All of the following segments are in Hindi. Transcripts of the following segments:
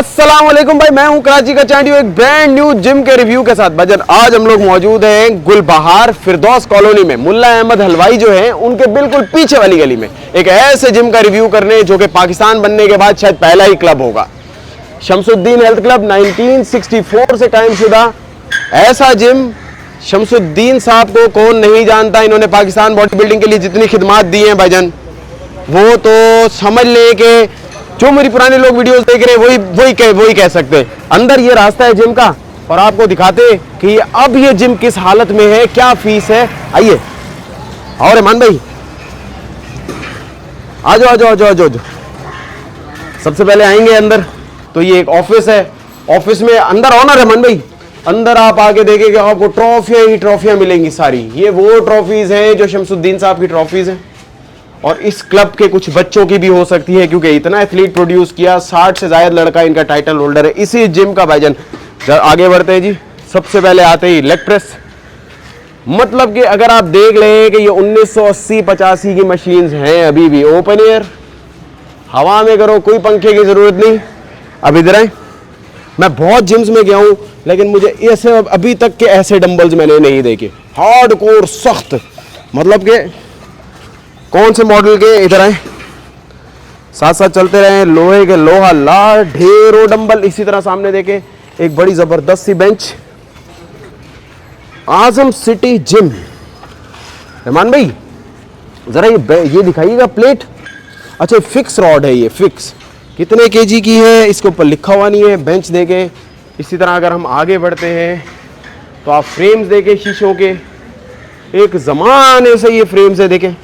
अस्सलाम वालेकुम भाई, मैं हूं कराची का चांडियो एक ब्रांड न्यू जिम के रिव्यू के साथ। भजन आज हम लोग मौजूद हैं गुलबहार फिरदौस कॉलोनी में, मुल्ला अहमद हलवाई जो हैं उनके बिल्कुल पीछे वाली गली में एक ऐसे जिम का रिव्यू करने जो कि पाकिस्तान बनने के बाद शायद पहला ही क्लब होगा। शमसुद्दीन हेल्थ क्लब 1964 से कायम शुदा ऐसा जिम। शमसुद्दीन साहब को कौन नहीं जानता, इन्होंने पाकिस्तान बॉडी बिल्डिंग के लिए जितनी खिदमात दी हैं भाईजान वो तो समझ ले कि जो मेरी पुराने लोग वीडियोस देख रहे हैं वही कह सकते हैं। अंदर ये रास्ता है जिम का और आपको दिखाते कि अब ये जिम किस हालत में है, क्या फीस है। आइए और रहमान भाई आ जाओ। सबसे पहले आएंगे अंदर तो ये एक ऑफिस है। ऑफिस में अंदर आओ ना रहमान भाई, अंदर आप आके देखेंगे आपको ट्रॉफियां ही ट्रॉफियां मिलेंगी सारी। ये वो ट्रॉफीज हैं जो शमसुद्दीन साहब की ट्रॉफीज हैं और इस क्लब के कुछ बच्चों की भी हो सकती है क्योंकि इतना एथलीट प्रोड्यूस किया, 60 से ज्यादा लड़का इनका टाइटल होल्डर है इसी जिम का भाईजान। आगे बढ़ते हैं जी। सबसे पहले आते ही लेग प्रेस, मतलब कि अगर आप देख लें कि ये 1980-85 की मशीन्स हैं, अभी भी ओपन एयर हवा में करो, कोई पंखे की जरूरत नहीं। अब इधर आए, मैं बहुत जिम्स में गया हूं लेकिन मुझे ऐसे अभी तक के ऐसे डंबल्स मैंने नहीं देखे, हार्ड कोर सख्त, मतलब कि कौन से मॉडल के। इधर आए, साथ साथ चलते रहे, लोहे के लोहा ला ढेरों डंबल। इसी तरह सामने देखे एक बड़ी जबरदस्त सी बेंच, आजम सिटी जिम। रहमान भाई जरा ये दिखाइएगा प्लेट। अच्छा फिक्स रॉड है, ये फिक्स कितने केजी की है इसके ऊपर लिखा हुआ नहीं है। बेंच देखे। इसी तरह अगर हम आगे बढ़ते हैं तो आप फ्रेम्स देखे शीशों के, एक जमाने से ये फ्रेम्स है देखें।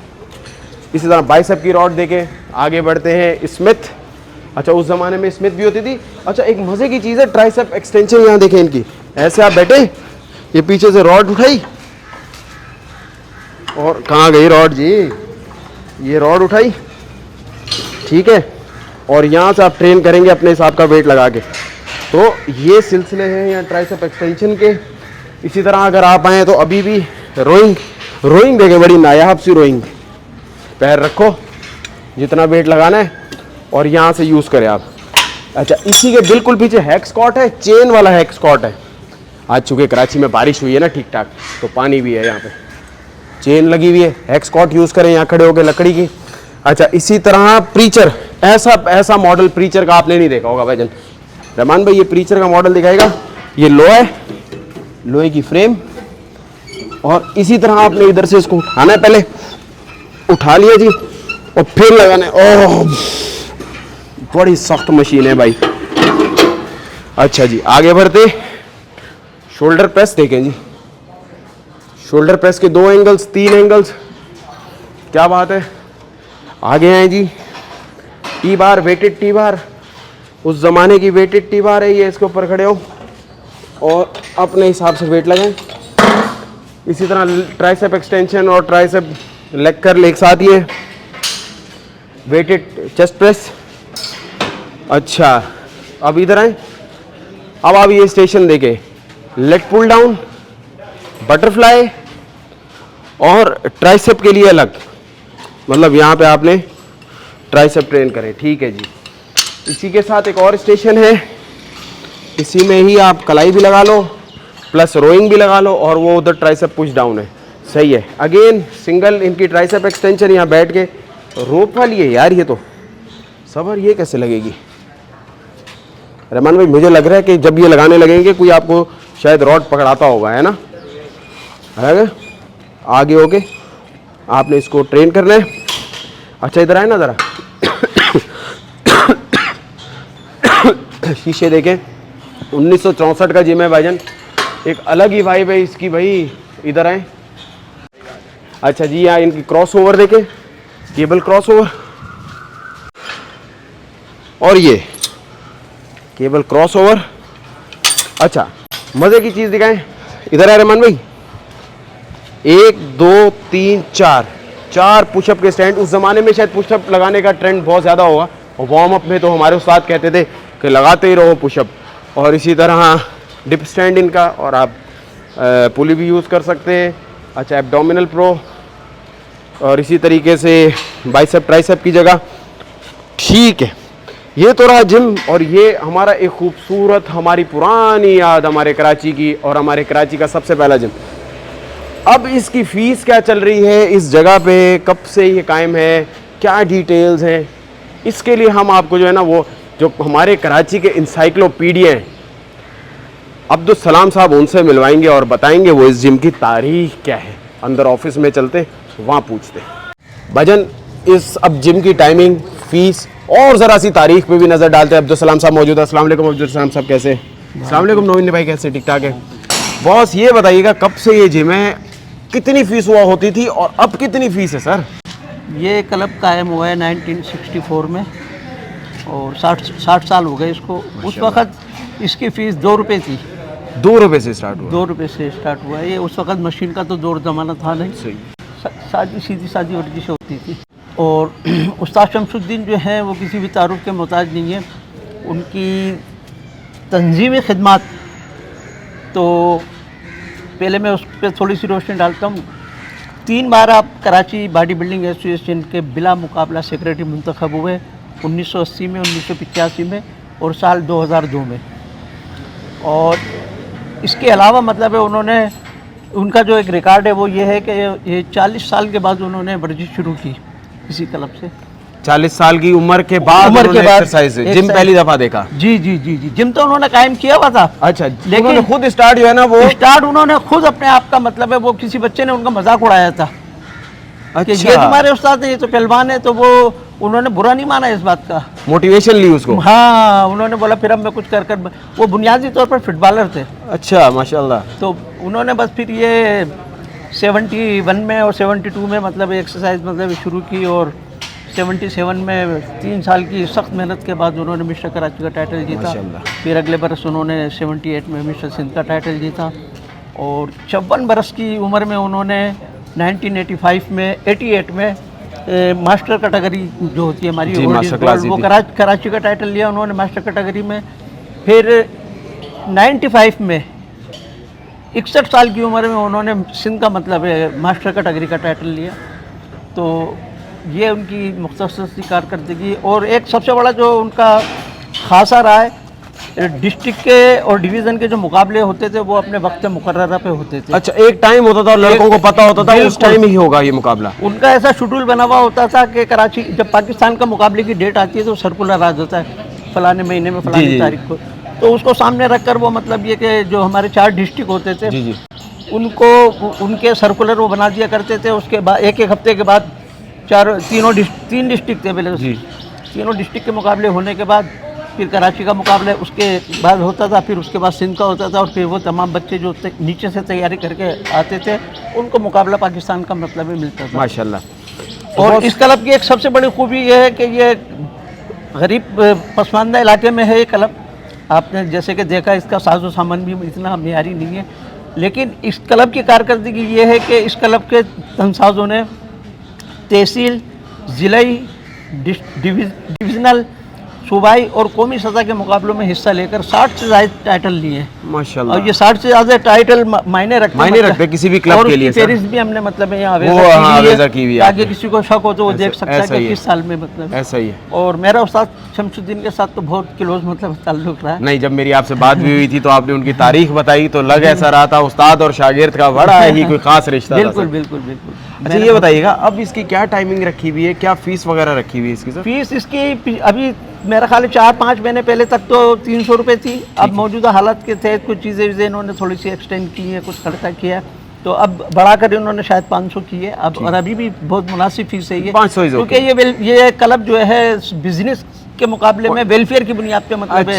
इसी तरह बाइसेप की रॉड देखें। आगे बढ़ते हैं स्मिथ। अच्छा उस जमाने में स्मिथ भी होती थी। अच्छा एक मजे की चीज है ट्राइसेप एक्सटेंशन, यहाँ देखें इनकी। ऐसे आप बैठे, ये पीछे से रॉड उठाई और कहाँ गई रॉड जी, ये रॉड उठाई, ठीक है, और यहाँ से आप ट्रेन करेंगे अपने हिसाब का वेट लगा के। तो ये सिलसिले हैं यहाँ ट्राइसेप एक्सटेंशन के। इसी तरह अगर आप आए तो अभी भी रोइंग देखें, बड़ी नायाब सी रोइंग। पैर रखो जितना वेट लगाना है और यहाँ से यूज़ करें आप। अच्छा इसी के बिल्कुल पीछे हैक स्क्वाट है, चेन वाला हैक स्क्वाट है। आज चूँकि कराची में बारिश हुई है ना ठीक ठाक, तो पानी भी है यहाँ पे, चेन लगी हुई है। हैक स्क्वाट यूज़ करें यहाँ खड़े होकर लकड़ी की। अच्छा इसी तरह प्रीचर, ऐसा मॉडल प्रीचर का आपने नहीं देखा होगा भाईजान। रहमान भाई ये प्रीचर का मॉडल दिखाएगा। ये लोहे की फ्रेम और इसी तरह आपने इधर से इसको उठाना है, पहले उठा लिया जी और फिर लगाना। ओह बड़ी सख्त मशीन है भाई। अच्छा जी आगे बढ़ते, शोल्डर प्रेस देखें जी। शोल्डर प्रेस के 2 एंगल्स 3 एंगल्स, क्या बात है। आगे आए जी, T bar, weighted T bar, उस जमाने की वेटेड टी बार है ये। इसके ऊपर खड़े हो और अपने हिसाब से वेट लगाएं। इसी तरह ट्राइसेप एक्सटेंशन और ट्राइसेप लेग कर्ल एक साथ ही है। Weighted chest press. अच्छा अब इधर आए, अब आप ये स्टेशन देखे, लेग पुल डाउन, बटरफ्लाई और ट्राइसेप के लिए अलग, मतलब यहाँ पे आपने ट्राइसेप ट्रेन करें, ठीक है जी। इसी के साथ एक और स्टेशन है, इसी में ही आप कलाई भी लगा लो प्लस रोइंग भी लगा लो और वो उधर ट्राइसेप पुश डाउन है, सही है। अगेन सिंगल इनकी ट्राइसेप एक्सटेंशन यहाँ बैठ के। रोप वाली है यार ये तो, सबर ये कैसे लगेगी रहमान भाई। मुझे लग रहा है कि जब ये लगाने लगेंगे कोई आपको शायद रॉड पकड़ाता होगा, है ना, है आगे होके आपने इसको ट्रेन करना है। अच्छा इधर आए ना ज़रा शीशे देखें, 1964 का जिम है भाईजान, एक अलग ही वाइब है इसकी भाई। इधर आए। अच्छा जी यहाँ इनकी क्रॉस ओवर देखें, केबल क्रॉस ओवर, और ये केबल क्रॉस ओवर। अच्छा मज़े की चीज़ दिखाएं, इधर है रहमान भाई, 1 2 3 4 पुशअप के स्टैंड। उस ज़माने में शायद पुशअप लगाने का ट्रेंड बहुत ज़्यादा होगा और वार्म अप में तो हमारे उस्ताद कहते थे कि लगाते ही रहो पुशअप। और इसी तरह डिप स्टैंड इनका, और आप पुली भी यूज़ कर सकते हैं। अच्छा एब्डोमिनल प्रो, और इसी तरीके से बाइसेप ट्राइसेप की जगह, ठीक है। ये तो रहा जिम, और ये हमारा एक खूबसूरत हमारी पुरानी याद हमारे कराची की, और हमारे कराची का सबसे पहला जिम। अब इसकी फ़ीस क्या चल रही है इस जगह पे, कब से ये कायम है, क्या डिटेल्स हैं, इसके लिए हम आपको जो है ना वो जो हमारे कराची के इंसाइक्लोपीडिया हैं अब्दुल सलाम साहब, उनसे मिलवाएंगे और बताएंगे वो इस जिम की तारीख क्या है। अंदर ऑफिस में चलते वहाँ पूछते भजन इस अब जिम की टाइमिंग, फीस और ज़रा सी तारीख पे भी नज़र डालते हैं। अब्दुल सलाम साहब मौजूद है। अस्सलाम वालेकुम अब्दुल सलाम साहब, कैसे? अस्सलाम वालेकुम नवीन भाई, कैसे? ठीक ठाक है। बॉस ये बताइएगा कब से ये जिम है, कितनी फ़ीस हुआ होती थी और अब कितनी फ़ीस है सर? ये क्लब कायम हुआ है 1964 में और 60 साल हो गए इसको। उस वक़्त इसकी फ़ीस 2 रुपये थी। 2 रुपये से स्टार्ट हुआ? 2 रुपये से स्टार्ट हुआ है ये। उस वक़्त मशीन का तो दौर ज़माना था नहीं, सही। सादी सीधी सादी वर्जी से होती थी। और उस्ताद शमसुद्दीन जो है वो किसी भी तारुफ के मोहताज नहीं है। उनकी तंजीमी खिदमत, तो पहले मैं उस पर थोड़ी सी रोशनी डालता हूँ। 3 बार आप कराची बॉडी बिल्डिंग एसोसिएशन के बिला मुकाबला सेक्रेटरी मुंतखब हुए, 1980 में, 1985 में और साल 2002 में। और इसके अलावा मतलब है उन्होंने, उनका जो एक रिकॉर्ड है वो ये है कि ये 40 साल के बाद उन्होंने वर्जिश शुरू की इसी क्लब से। 40 साल की उम्र के बाद एक्सरसाइज जिम पहली दफा देखा? जी जी जी जी, जिम तो उन्होंने कायम किया हुआ था। अच्छा, लेकिन उन्होंने खुद स्टार्ट जो है ना वो स्टार्ट उन्होंने खुद अपने आप का मतलब है, वो किसी बच्चे ने उनका मजाक उड़ाया था। अच्छा। कि ये तुम्हारे उस्ताद है, ये तो पहलवान है, तो वो उन्होंने बुरा नहीं माना इस बात का, मोटिवेशन ली उसको। हाँ, उन्होंने बोला फिर अब मैं कुछ कर कर, वो बुनियादी तौर पर फुटबॉलर थे। अच्छा, माशाल्लाह। तो उन्होंने बस फिर ये 71 में और 72 में मतलब एक्सरसाइज मतलब शुरू की, और 77 में 3 साल की सख्त मेहनत के बाद उन्होंने मिस्टर कराची का टाइटल जीता। फिर अगले बरस उन्होंने 78 में मिस्टर सिंध का टाइटल जीता, और 54 बरस की उम्र में उन्होंने 1985 में 88 में मास्टर कैटेगरी जो होती है हमारी वो कराची का टाइटल लिया उन्होंने मास्टर कैटेगरी में। फिर 95 में 61 साल की उम्र में उन्होंने सिंध का मतलब है मास्टर कैटेगरी का टाइटल लिया। तो ये उनकी मुख्तसर सी कारकर्दगी, और एक सबसे बड़ा जो उनका खासा रहा है, डिस्ट्रिक्ट के और डिवीज़न के जो मुकाबले होते थे वो अपने वक्त मुकर्ररा पे होते थे। अच्छा, एक टाइम होता था और लड़कों को पता होता था उस टाइम ही होगा ये मुकाबला। उनका ऐसा शेड्यूल बना हुआ होता था कि कराची जब पाकिस्तान का मुकाबले की डेट आती है तो सर्कुलर आ जाता है फलाने महीने में फलानी तारीख को, तो उसको सामने रख कर वो मतलब ये कि जो हमारे 4 डिस्ट्रिक्ट होते थे उनको उनके सर्कुलर वो बना दिया करते थे। उसके बाद एक हफ्ते के बाद 3 डिस्ट्रिक्ट थे पहले, तीनों डिस्ट्रिक्ट के मुकाबले होने के बाद फिर कराची का मुकाबला उसके बाद होता था, फिर उसके बाद सिंध का होता था, और फिर वो तमाम बच्चे जो नीचे से तैयारी करके आते थे उनको मुकाबला पाकिस्तान का मतलब ही मिलता था। माशाल्लाह। और इस क्लब की एक सबसे बड़ी खूबी ये है कि ये गरीब पसमानदा इलाके में है ये क्लब। आपने जैसे कि देखा इसका साजो सामान भी इतना मेयारी नहीं है, लेकिन इस क्लब की कारकर्दगी ये है कि इस क्लब के तनसाजों ने तहसील, ज़िलाई, डिविजनल, सूबाई और कौमी सतह के मुकाबलों में हिस्सा लेकर 60 से ज़्यादा टाइटल लिए हैं माशाल्लाह। और ये 60 से ज़्यादा टाइटल मायने रखते हैं किसी भी क्लब के लिए। फेरिस भी हमने मतलब यहाँ की हुई है, आगे किसी को शक हो तो वो देख सकता है कि किस साल में मतलब ऐसा ही है। और मेरा उस्ताद शमसुद्दीन के साथ तो बहुत क्लोज मतलब ताल्लुक रहा है। नहीं, जब मेरी आपसे बात भी हुई थी तो आपने उनकी तारीख बताई तो लग ऐसा रहा था उस्ताद और शागिर्द का बड़ा ही कोई खास रिश्ता। बिल्कुल बिल्कुल बिल्कुल। अच्छा, ये बताइएगा अब इसकी क्या टाइमिंग रखी हुई है, क्या फीस वगैरह रखी हुई है इसकी? फीस इसकी अभी मेरा ख्याल 4-5 महीने पहले तक तो 300 रुपये थी। अब मौजूदा हालत के तहत कुछ चीज़ें इन्होंने थोड़ी सी एक्सटेंड की है, कुछ खर्चा किया, तो अब बढ़ाकर इन्होंने शायद 500 की है अब, और अभी भी बहुत मुनासिब फीस है ये 500, क्योंकि ये क्लब जो है बिजनेस के मुकाबले में वेलफेयर की बुनियाद पे मतलब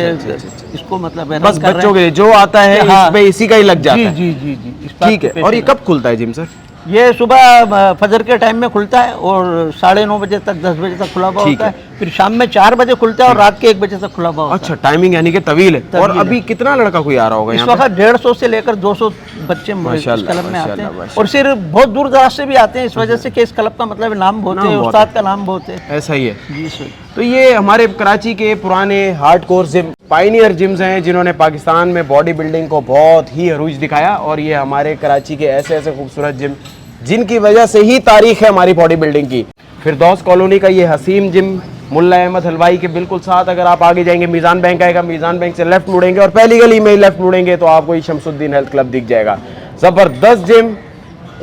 इसको मतलब है बस बच्चों के जो आता है इसी का ही लग जाता है। जी जी जी जी, ठीक है। और ये कब खुलता है जिम सर? ये सुबह फजर के टाइम में खुलता है और 9:30 बजे तक 10 बजे तक खुला हुआ होता है, फिर शाम में 4 बजे खुलता है और रात के 1 बजे तक खुला हुआ होता है। अच्छा, टाइमिंग यानी कि तवील है। और अभी कितना लड़का कोई आ रहा होगा? इस वक्त 150 से लेकर 200 बच्चे इस क्लब में आते हैं, और सिर्फ बहुत दूर दराज से भी आते हैं इस वजह से कि इस क्लब का मतलब नाम बहुत है, उस्ताद का नाम बहुत है। ऐसा ही है जी सर। तो ये हमारे कराची के पुराने हार्डकोर जिम, पायनियर जिम्स हैं जिन्होंने पाकिस्तान में बॉडी बिल्डिंग को बहुत ही अरूज दिखाया, और ये हमारे कराची के ऐसे ऐसे खूबसूरत जिम जिनकी वजह से ही तारीख है हमारी बॉडी बिल्डिंग की। फिरदौस कॉलोनी का ये हसीम जिम, मुल्ला अहमद हलवाई के बिल्कुल साथ अगर आप आगे जाएंगे मीज़ान बैंक आएगा, मीज़ान बैंक से लेफ्ट मुड़ेंगे और पहली गली में लेफ्ट मुड़ेंगे तो आपको ये शमसुद्दीन हेल्थ क्लब दिख जाएगा। ज़बरदस्त gym,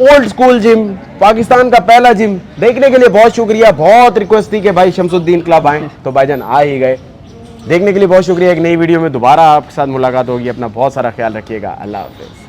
old school gym, Pakistan का पहला जिम। देखने के लिए बहुत शुक्रिया, बहुत रिक्वेस्ट थी कि भाई शमसुद्दीन क्लब आए तो भाईजान आ ही गए। देखने के लिए बहुत शुक्रिया। एक नई वीडियो में दोबारा आपके साथ मुलाकात होगी। अपना बहुत सारा ख्याल रखिएगा। अल्लाह हाफिज़।